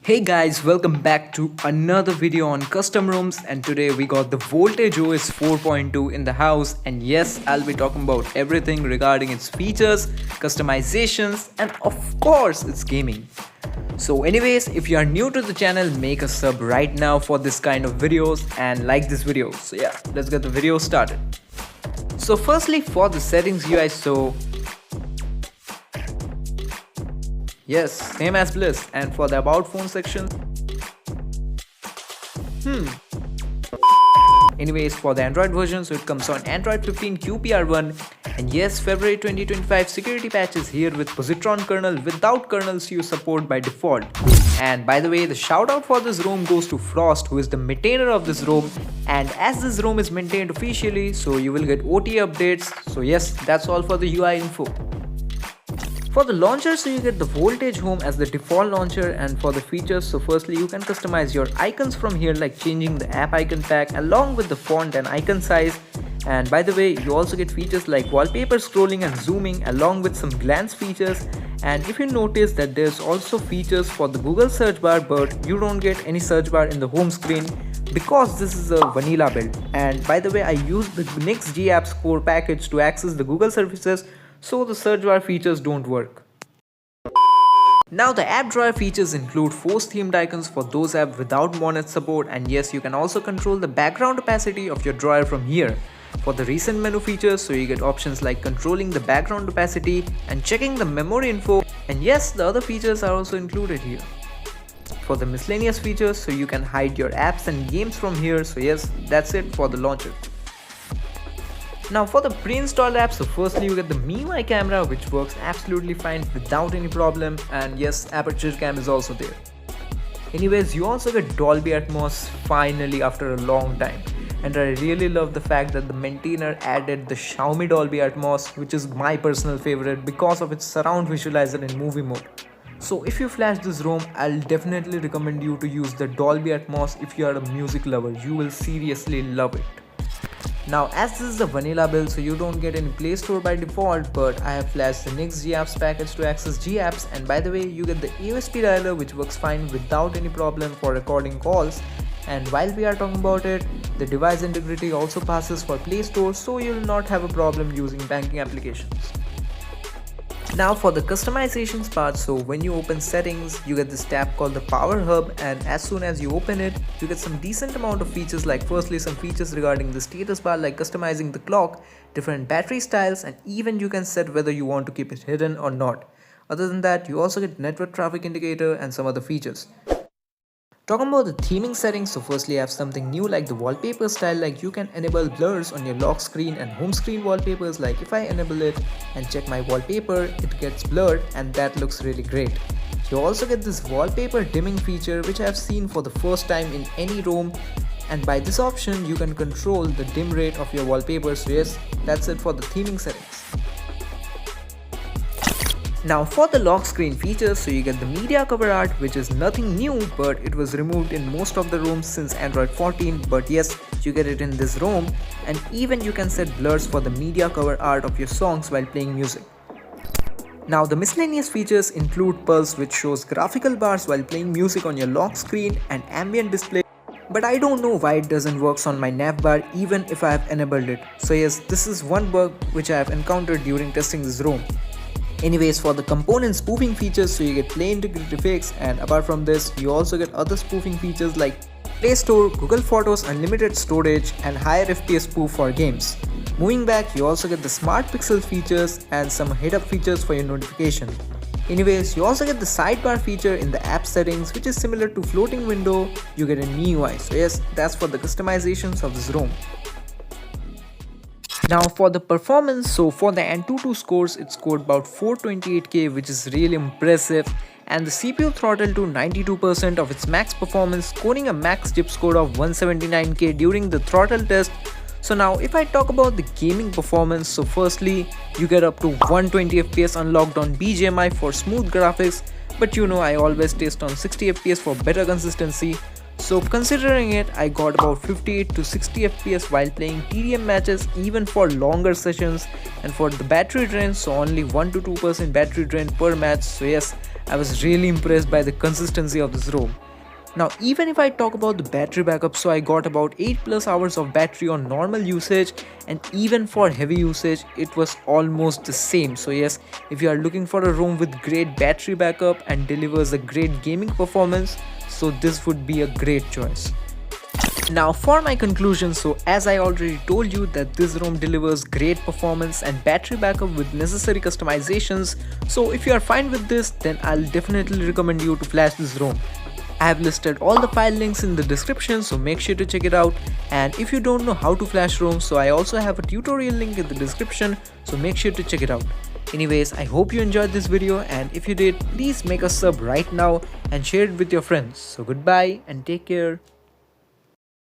Hey guys, welcome back to another video on custom rooms, and today we got the VoltageOs 4.2 in the house, and yes, I'll be talking about everything regarding its features, customizations, and of course its gaming. So anyways, if you are new to the channel, make a sub right now for this kind of videos and like this video. So yeah, let's get the video started. So firstly, for the settings UI, yes, same as Bliss. And for the about phone section, anyways, for the Android version, so it comes on Android 15 QPR1, and yes, February 2025 security patch is here with positron kernel without kernels you support by default. And by the way, the shout out for this ROM goes to Frost, who is the maintainer of this ROM, and as this ROM is maintained officially, so you will get OTA updates. So yes, that's all for the UI info. For the launcher, so you get the Voltage Home as the default launcher, and for the features, so firstly you can customize your icons from here, like changing the app icon pack along with the font and icon size. And by the way, you also get features like wallpaper scrolling and zooming along with some glance features. And if you notice that there's also features for the Google search bar, but you don't get any search bar in the home screen because this is a vanilla build. And by the way, I used the Next Apps core package to access the Google services, so the search bar features don't work. Now the app drawer features include force themed icons for those apps without Monet support, and yes, you can also control the background opacity of your drawer from here. For the recent menu features, so you get options like controlling the background opacity and checking the memory info, and yes, the other features are also included here. For the miscellaneous features, so you can hide your apps and games from here. So yes, that's it for the launcher. Now for the pre-installed apps, so firstly you get the MIUI camera, which works absolutely fine without any problem, and yes, aperture cam is also there. Anyways, you also get Dolby Atmos finally after a long time, and I really love the fact that the maintainer added the Xiaomi Dolby Atmos, which is my personal favorite because of its surround visualizer in movie mode. So if you flash this ROM, I'll definitely recommend you to use the Dolby Atmos if you are a music lover. You will seriously love it. Now as this is a vanilla build, so you don't get any Play Store by default, but I have flashed the Next Apps package to access Apps, and by the way, you get the USB dialer, which works fine without any problem for recording calls. And while we are talking about it, the device integrity also passes for Play Store, so you will not have a problem using banking applications. Now for the customizations part, so when you open settings, you get this tab called the Power Hub, and as soon as you open it, you get some decent amount of features, like firstly some features regarding the status bar, like customizing the clock, different battery styles, and even you can set whether you want to keep it hidden or not. Other than that, you also get network traffic indicator and some other features. Talking about the theming settings, so firstly I have something new like the wallpaper style, like you can enable blurs on your lock screen and home screen wallpapers. Like if I enable it and check my wallpaper, it gets blurred, and that looks really great. You also get this wallpaper dimming feature, which I have seen for the first time in any ROM, and by this option you can control the dim rate of your wallpaper. So yes, that's it for the theming settings. Now for the lock screen features, so you get the media cover art, which is nothing new, but it was removed in most of the ROMs since Android 14, but yes, you get it in this ROM, and even you can set blurs for the media cover art of your songs while playing music. Now the miscellaneous features include Pulse, which shows graphical bars while playing music on your lock screen, and ambient display, but I don't know why it doesn't work on my nav bar even if I have enabled it. So yes, this is one bug which I have encountered during testing this ROM. Anyways, for the component spoofing features, so you get Play Integrity Fix, and apart from this, you also get other spoofing features like Play Store, Google Photos Unlimited Storage, and higher FPS spoof for games. Moving back, you also get the Smart Pixel features and some head-up features for your notification. Anyways, you also get the sidebar feature in the app settings, which is similar to floating window you get in MIUI. So yes, that's for the customizations of this ROM. Now for the performance, so for the Antutu scores, it scored about 428K, which is really impressive, and the CPU throttled to 92% of its max performance, scoring a max chip score of 179K during the throttle test. So now if I talk about the gaming performance, so firstly you get up to 120 FPS unlocked on BGMI for smooth graphics, but you know I always test on 60 FPS for better consistency. So considering it, I got about 58 to 60 FPS while playing TDM matches even for longer sessions, and for the battery drain, so only 1 to 2% battery drain per match. So yes, I was really impressed by the consistency of this ROM. Now even if I talk about the battery backup, so I got about 8 plus hours of battery on normal usage, and even for heavy usage it was almost the same. So yes, if you are looking for a ROM with great battery backup and delivers a great gaming performance, so this would be a great choice. Now for my conclusion, so as I already told you that this ROM delivers great performance and battery backup with necessary customizations, so if you are fine with this, then I'll definitely recommend you to flash this ROM. I have listed all the file links in the description, so make sure to check it out. And if you don't know how to flash ROM, so I also have a tutorial link in the description, so make sure to check it out. Anyways, I hope you enjoyed this video, and if you did, please make a sub right now and share it with your friends. So goodbye and take care.